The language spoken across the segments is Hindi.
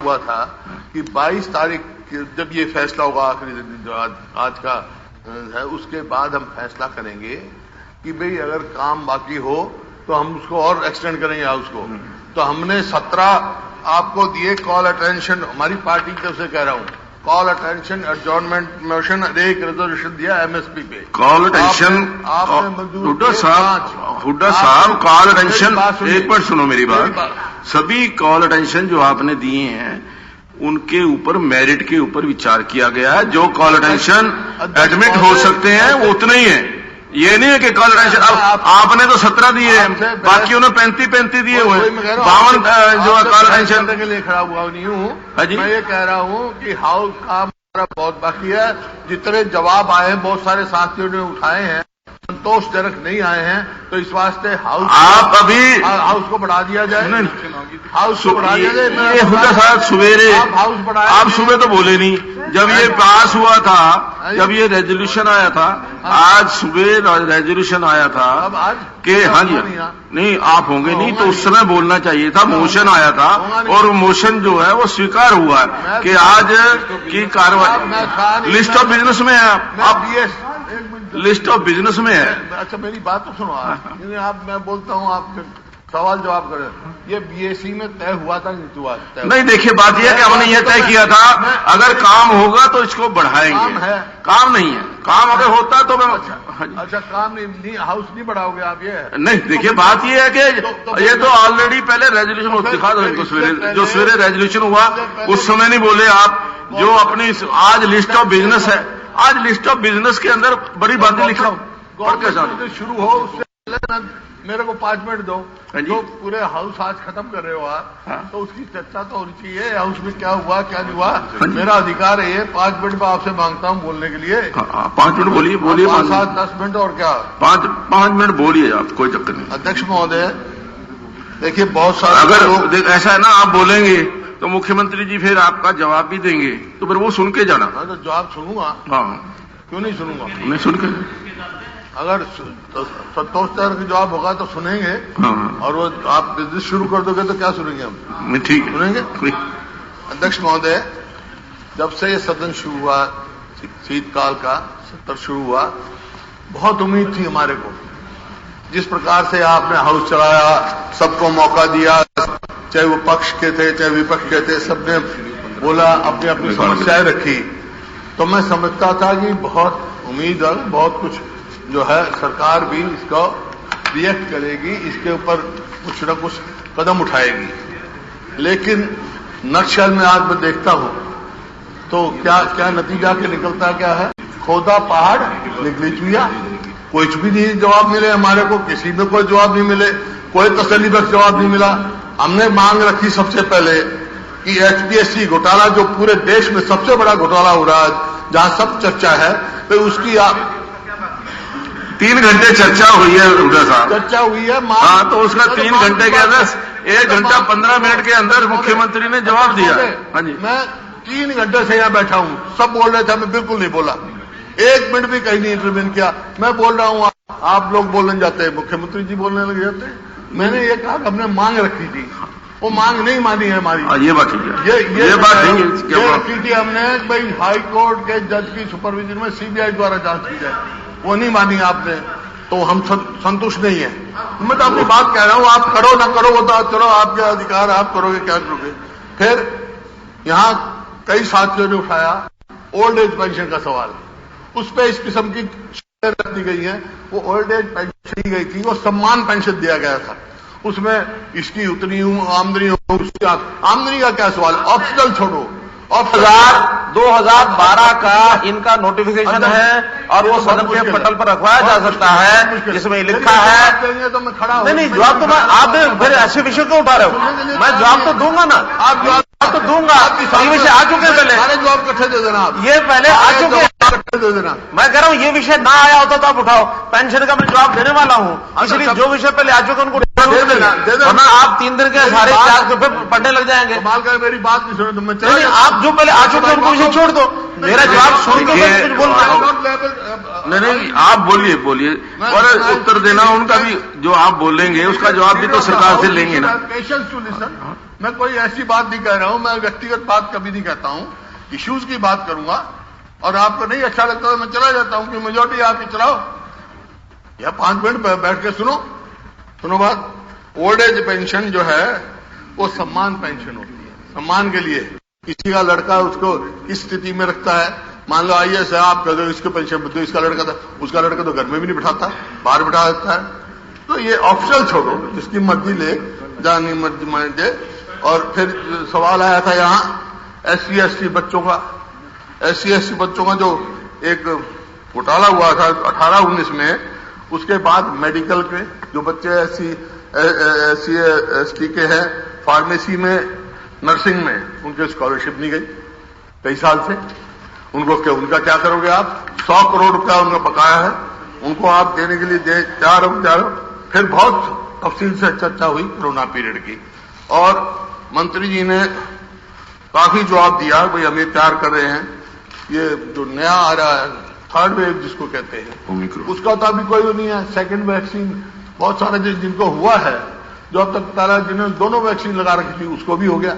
हुआ था कि 22 तारीख जब ये फैसला होगा, आखिरी दिन जो आज का है, उसके बाद हम फैसला करेंगे कि भाई अगर काम बाकी हो तो हम उसको और एक्सटेंड करेंगे हाउस को। तो हमने 17 आपको दिए कॉल अटेंशन, हमारी पार्टी की तरफ से कह रहा हूं, कॉल अटेंशन एडजॉर्नमेंट मोशन, एक रेजोल्यूशन दिया एमएसपी पे कॉल अटेंशन। आपने मंजूर हुड्डा साहब कॉल अटेंशन, एक बार सुनो मेरी बात। सभी कॉल अटेंशन जो आपने दिए हैं उनके ऊपर मेरिट के ऊपर विचार किया गया है। जो कॉल अटेंशन एडमिट हो सकते हैं वो उतने ही है। ये नहीं है कि कॉल अटेंशन आपने तो 17 दिए हैं, बाकी उन्होंने 35 दिए हुए हैं। 52 जो कॉल अटेंशन के लिए खड़ा हुआ नहीं हूँ। मैं ये कह रहा हूँ कि हाउस का हमारा बहुत बाकी है। जितने जवाब आए हैं बहुत सारे साथियों ने उठाए हैं, संतोषजनक नहीं आए हैं, तो इस वास्ते हाउस आप अभी हाउस को बढ़ा दिया जाए। हाउस को बढ़ा दिया जाए। हुड्डा साहब सवेरे हाउस बढ़ाया, आप सुबह तो बोले नहीं, जब ये पास हुआ था, जब ये रेजोल्यूशन आया था, आज सुबह रेजोल्यूशन आया था कि हाँ जी नहीं आप होंगे नहीं, तो उस समय बोलना चाहिए था। मोशन आया था और मोशन जो है वो स्वीकार हुआ है कि आज की कार्रवाई लिस्ट ऑफ बिजनेस में है। आप लिस्ट ऑफ बिजनेस में है। अच्छा मेरी बात तो सुनो आप मैं बोलता हूँ, आप सवाल जवाब करें। ये बीएससी में तय हुआ था नहीं हुआ? नहीं, देखिए बात यह है कि हमने ये तय किया था अगर काम होगा तो इसको बढ़ाएंगे। काम नहीं है, काम अगर होता तो मैं अच्छा काम नहीं हाउस नहीं बढ़ाओगे आप? ये नहीं, देखिए बात यह है कि ये तो ऑलरेडी पहले रेजोल्यूशन दिखा दो इनको। सवेरे जो सवेरे रेजोल्यूशन हुआ उस समय नहीं बोले आप। जो अपनी आज लिस्ट ऑफ बिजनेस है, आज लिस्ट ऑफ बिजनेस के अंदर बड़ी बातें लिखा हो शुरू हो उससे पहले मेरे को 5 मिनट दो। जो पूरे हाउस आज खत्म कर रहे हो आप, तो उसकी चर्चा तो होनी चाहिए। हाउस में क्या हुआ क्या नहीं हुआ, मेरा अधिकार है। 5 मिनट में आपसे मांगता हूँ बोलने के लिए। 5 मिनट बोलिए। 5-7-10 मिनट और क्या 5 मिनट बोलिए आप, कोई चक्कर नहीं। अध्यक्ष महोदय देखिए बहुत सारे अगर ऐसा है ना आप बोलेंगे तो मुख्यमंत्री जी फिर आपका जवाब भी देंगे, तो फिर वो सुन के जाना। मैं तो जवाब सुनूंगा। हाँ क्यों नहीं सुनूंगा? नहीं सुन के, अगर संतोषजनक जवाब होगा तो सुनेंगे। हाँ। और वो आप बिजनेस शुरू कर दोगे तो क्या सुनेंगे हम? ठीक सुनेंगे। अध्यक्ष महोदय जब से ये सदन शुरू हुआ, शीतकाल का सत्र शुरू हुआ, बहुत उम्मीद थी हमारे को। जिस प्रकार से आपने हाउस चलाया, सबको मौका दिया, चाहे वो पक्ष के थे चाहे विपक्ष के थे, सबने बोला, अपनी अपनी समस्याएं रखी। तो मैं समझता था कि बहुत उम्मीद है, बहुत कुछ जो है सरकार भी इसको रिएक्ट करेगी, इसके ऊपर कुछ न कुछ कदम उठाएगी। लेकिन नक्शल में आज मैं देखता हूं तो क्या क्या नतीजा के निकलता क्या है? खोदा पहाड़ निकली चुया। कुछ भी नहीं जवाब मिले हमारे को, किसी में कोई जवाब नहीं मिले, कोई तसल्ली बख्श जवाब नहीं मिला। हमने मांग रखी सबसे पहले कि एचपीएससी घोटाला जो पूरे देश में सबसे बड़ा घोटाला हो रहा है, जहां सब चर्चा है, तो उसकी आप 3 घंटे चर्चा हुई है हुड्डा साहब। चर्चा हुई है। हाँ, तो उसका 3 घंटे के अंदर 1 घंटा 15 मिनट के अंदर मुख्यमंत्री ने जवाब दिया। हाँ जी, मैं 3 घंटे से यहां बैठा हूं, सब बोल रहे थे, मैं बिल्कुल नहीं बोला, 1 मिनट भी कहीं नहीं इंटरव्यू किया। मैं बोल रहा हूं, आप लोग बोलने जाते हैं, मुख्यमंत्री जी बोलने लग जाते हैं। मैंने ये कहा कि हमने मांग रखी थी, वो मांग नहीं मानी है हमारी। ये बात ठीक है, ये बात नहीं है। ये रखी थी हमने भाई हाई कोर्ट के जज की सुपरविजन में सीबीआई द्वारा जांच की जाए, वो नहीं मानी आपने, तो हम संतुष्ट नहीं है। मैं तो अपनी बात कह रहा हूं, आप करो ना करो वो तो चलो आपके अधिकार, आप करोगे क्या करोगे। फिर यहां कई साथियों ने उठाया ओल्ड एज पेंशन का सवाल, उस पर इस किस्म की रख दी गई है। वो ओल्ड एज पेंशन दी गई थी, वो सम्मान पेंशन दिया गया था। उसमें इसकी उतनी आमदनी हो, उसकी आमदनी का क्या सवाल, ऑप्शनल छोड़ो। 2012 का इनका नोटिफिकेशन है और वो सदन के पटल पर रखवाया जा सकता है, जिसमें लिखा है। तो मैं खड़ा नहीं जवाब तो मैं, आप फिर ऐसे विषय क्यों उठा रहे हो? मैं जवाब तो दूंगा ना, आप जवाब तो दूंगा। ये विषय आ चुके हैं पहले, सारे जवाब इकट्ठे दे देना आप। ये पहले आ चुके हैं, दे देना। मैं कह रहा हूं ये विषय ना आया होता तो आप उठाओ। पेंशन का मैं जवाब देने वाला हूं, इसलिए जो विषय पहले आ चुके उनको दे देना। वरना आप 3 दिन के सारे 4 तो फिर पढ़ने लग जाएंगे। कमाल का मेरी बात नहीं सुने तो मैं नहीं, आप जो पहले आ चुके उनको विषय छोड़ दो, मेरा जवाब सुन के कुछ बोल रहा हूं। नहीं, आप बोलिए और उत्तर देना उनका भी, जो आप बोलेंगे उसका जवाब भी तो सरकार से लेंगे ना। Patience to listen. मैं कोई ऐसी बात नहीं कह रहा हूं, मैं व्यक्तिगत बात कभी नहीं कहता हूं, इश्यूज की बात करूंगा। और आपको नहीं अच्छा लगता तो मैं चला जाता हूं कि मेजोरिटी आपकी चलाओ, या 5 मिनट बैठ के सुनो बात। ओल्ड एज पेंशन जो है वो सम्मान पेंशन होती है, सम्मान के लिए। किसी का लड़का उसको किस स्थिति में रखता है, मान लो आईएएस है, आप कह दो इसके पेंशन दो, इसका लड़का था, उसका लड़का तो घर में भी नहीं बिठाता, बाहर बिठा देता है। तो ये ऑप्शनल छोड़ो, जिसकी मर्जी ले, जानी मर्जी दे। और फिर सवाल आया था यहाँ एससी एसटी बच्चों का, एससी एसटी बच्चों का जो एक घोटाला हुआ था 18-19 में, उसके बाद मेडिकल के जो बच्चे एससी एसटी के हैं, फार्मेसी में, नर्सिंग में, उनके स्कॉलरशिप नहीं गई कई साल से। उनका क्या करोगे आप? 100 करोड़ रुपया उनका बकाया है, उनको आप देने के लिए तैयार हो। फिर बहुत तफसील से चर्चा हुई कोरोना पीरियड की, और मंत्री जी ने काफी जवाब दिया, भाई हम ये तैयार कर रहे हैं, ये जो नया आ रहा है 3rd वेव जिसको कहते हैं, उसका तो अभी कोई नहीं है। 2nd वैक्सीन बहुत सारे जिनको हुआ है, जो अब तक तारा जिन्होंने दोनों वैक्सीन लगा रखी थी, उसको भी हो गया।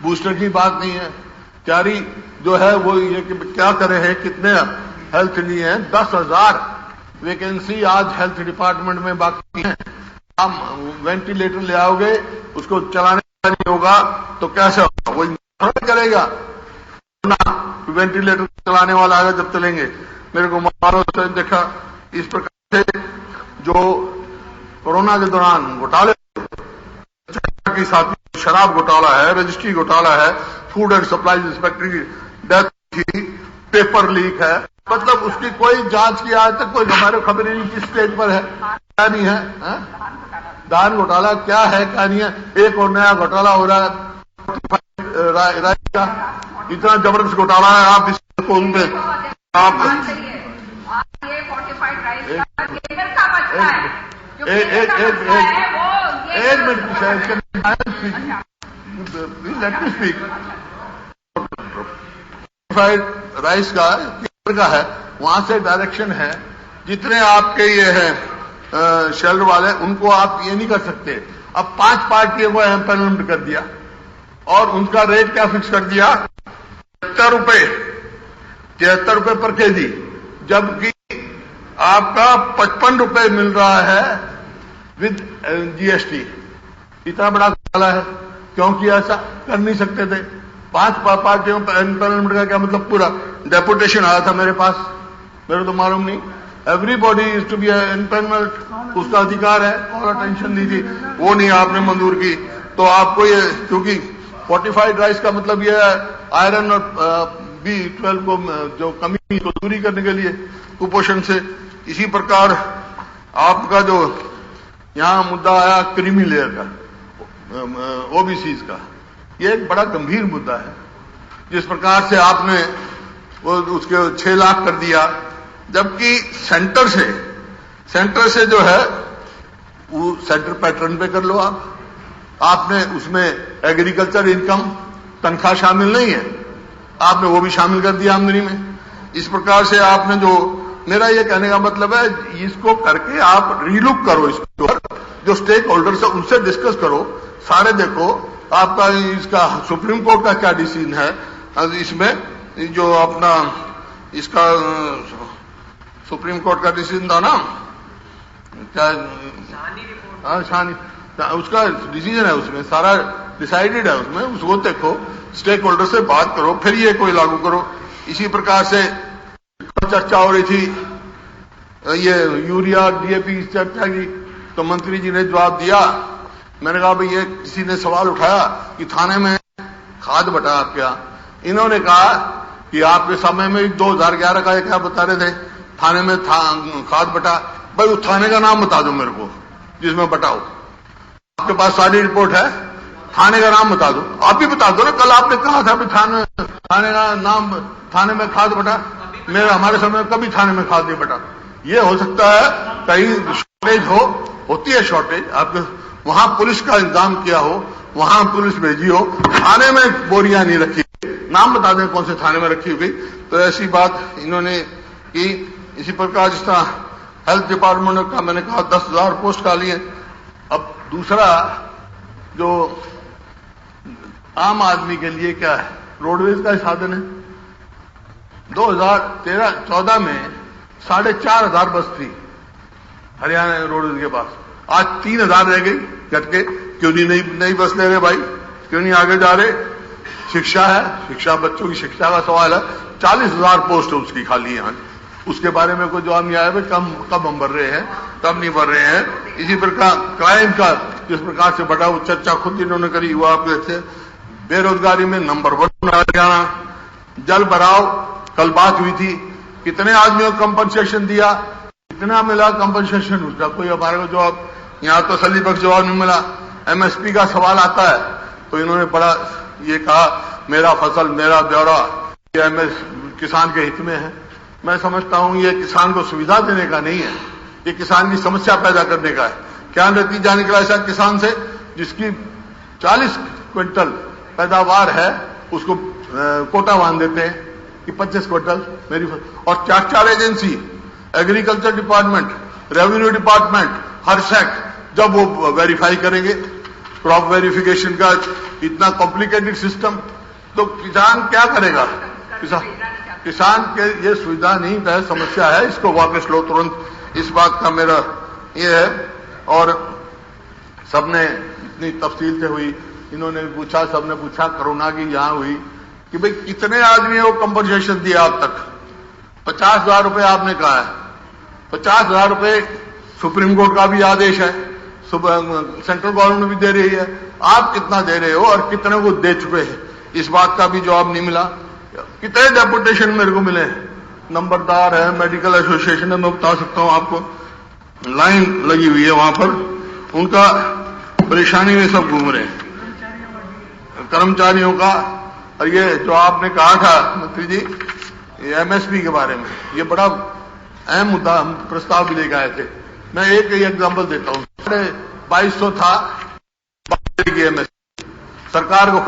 बूस्टर की बात नहीं है। तैयारी जो है वो ये कि क्या करे हैं, कितने हेल्थ लिए हैं, 10,000 वैकेंसी आज हेल्थ डिपार्टमेंट में बाकी है। आप वेंटिलेटर ले आओगे, उसको चलाने नहीं होगा तो कैसे होगा? कोई करेगा ना, वेंटिलेटर चलाने वाला आएगा जब चलेंगे। मेरे को मारो से देखा इस प्रकार से जो कोरोना के दौरान घोटाले के साथ शराब घोटाला है, रजिस्ट्री घोटाला है, फूड एंड सप्लाई इंस्पेक्टर की डेथ की, पेपर लीक है, मतलब उसकी कोई जांच की आज तक कोई हमारे खबर नहीं किस स्टेज पर है, क्या नहीं है, दान घोटाला क्या है, क्या नहीं है। एक और नया घोटाला हो रहा है राइस का, इतना जबरदस्त घोटाला है। आप इसको उनपे आप एक minute let me speak. Rice का है, वहां से डायरेक्शन है, जितने आपके ये हैं शेल्टर वाले, उनको आप ये नहीं कर सकते। अब 5 पार्टियों को एम्पैनलमेंट कर दिया और उनका रेट क्या फिक्स कर दिया? 73 रुपए पर केजी, जबकि आपका 55 रुपए मिल रहा है विद जीएसटी। इतना बड़ा घोटाला है, क्योंकि ऐसा कर नहीं सकते थे। 5 पार्टियों पर एम्पैनलमेंट का क्या मतलब? पूरा डेपुटेशन आया था मेरे पास, मेरे तो मालूम नहीं। Everybody is to be empanelled, उसका अधिकार है, और टेंशन दी थी, वो नहीं आपने मंजूर की। तो आपको ये, क्योंकि फोर्टिफाइड राइस का मतलब ये है आयरन और B12 को जो कमी को दूरी करने के लिए कुपोषण से। इसी प्रकार आपका जो यहां मुद्दा आया क्रीमी लेयर का, ओबीसीज का, ये एक बड़ा गंभीर मुद्दा है। जिस प्रकार से आपने वो उसके 6 लाख कर दिया, जबकि सेंटर से जो है वो सेंटर पैटर्न पे कर लो आपने उसमें एग्रीकल्चर इनकम तनख्वाह शामिल नहीं है, आपने वो भी शामिल कर दिया आमदनी में। इस प्रकार से आपने जो, मेरा ये कहने का मतलब है, इसको करके आप रीलुक करो, इसको जो स्टेक होल्डर्स है उनसे डिस्कस करो, सारे देखो आपका इसका सुप्रीम कोर्ट का क्या डिसीजन है इसमें, जो अपना इसका सुप्रीम कोर्ट का डिसीजन था ना, क्या शानी उसका डिसीजन है, उसमें सारा डिसाइडेड है, उसमें उसको देखो, स्टेक होल्डर से बात करो, फिर ये कोई लागू करो। इसी प्रकार से चर्चा हो रही थी ये यूरिया डीएपी की चर्चा की, तो मंत्री जी ने जवाब दिया। मैंने कहा भाई ये किसी ने सवाल उठाया कि थाने में खाद बटा आप क्या, इन्होंने कहा कि आपके समय में 2011 का क्या बता रहे थे, थाने में खाद बटा। भाई उस थाने का नाम बता दो मेरे को जिसमें बटाओ, आपके पास सारी रिपोर्ट है, थाने का नाम बता दो। आप भी बता दो ना, कल आपने कहा था भी थाने का नाम, थाने में खाद बटा। हमारे समय कभी थाने में खाद नहीं बटा। ये हो सकता है कहीं शॉर्टेज होती है शॉर्टेज, आपके वहां पुलिस का इंतजाम किया हो, वहां पुलिस भेजी हो, थाने में बोरियां नहीं रखी, नाम बता दें कौन से थाने में रखी हुई। तो ऐसी बात इन्होंने की। इसी प्रकार जिस तरह हेल्थ डिपार्टमेंट का मैंने कहा 10,000 पोस्ट खाली है। अब दूसरा जो आम आदमी के लिए क्या है, रोडवेज का साधन है। 2013-14 में 4,500 बस थी हरियाणा रोडवेज के पास, आज 3,000 रह गई घटके। क्यों नहीं नई बस ले रहे भाई, क्यों नहीं आगे जा रहे? शिक्षा है, शिक्षा बच्चों की शिक्षा का सवाल है। 40,000 पोस्ट उसकी खाली है, उसके बारे में कोई जवाब नहीं आया भाई कब हम भर रहे हैं, कब नहीं भर रहे हैं। इसी प्रकार क्राइम का जिस प्रकार से बढ़ा, वो चर्चा खुद इन्होंने करी, वो आप कहते हैं बेरोजगारी में नंबर 1 हरियाणा। जल भराव कल बात हुई थी, कितने आदमियों को कंपनसेशन दिया, कितना मिला कंपनसेशन, उसका कोई हमारे को जवाब, यहां तो तसल्ली बख्श जवाब नहीं मिला। एमएसपी का सवाल आता है तो इन्होंने बड़ा ये कहा मेरा फसल मेरा ब्यौरा, ये किसान के हित में है। मैं समझता हूं ये किसान को सुविधा देने का नहीं है, ये किसान की समस्या पैदा करने का है। क्या नतीजा निकला ऐसा किसान से, जिसकी 40 क्विंटल पैदावार है उसको कोटा बांध देते हैं कि 25 क्विंटल मेरी फसल। और 4 agency, agriculture department, revenue department, हर सेक्ट जब वो वेरीफाई करेंगे, क्रॉप वेरिफिकेशन का इतना कॉम्प्लिकेटेड सिस्टम, तो किसान क्या करेगा? किसान के ये सुविधा नहीं है, समस्या है, इसको वापस लो तुरंत। इस बात का मेरा ये है। और सबने इतनी तफसील से हुई, इन्होंने पूछा, सबने पूछा कोरोना की यहां हुई कि भाई कितने आदमियों को कंपनसेशन दिया अब तक? 50,000 रुपए आपने कहा है। 50,000 रुपए सुप्रीम कोर्ट का भी आदेश है, सेंट्रल गवर्नमेंट भी दे रही है, आप कितना दे रहे हो और कितने को दे चुके हैं, इस बात का भी जवाब नहीं मिला। कितने डेपुटेशन मेरे को मिले हैं, नंबरदार है, मेडिकल एसोसिएशन है, मैं बता सकता हूं आपको, लाइन लगी हुई है वहां पर, उनका परेशानी में सब घूम रहे हैं कर्मचारियों का। और ये जो आपने कहा था मंत्री जी, ये एमएसपी के बारे में, ये बड़ा अहम मुद्दा, हम प्रस्ताव भी लेकर आए थे। मैं एक एग्जांपल देता हूं, 2200 था एमएसपी, सरकार को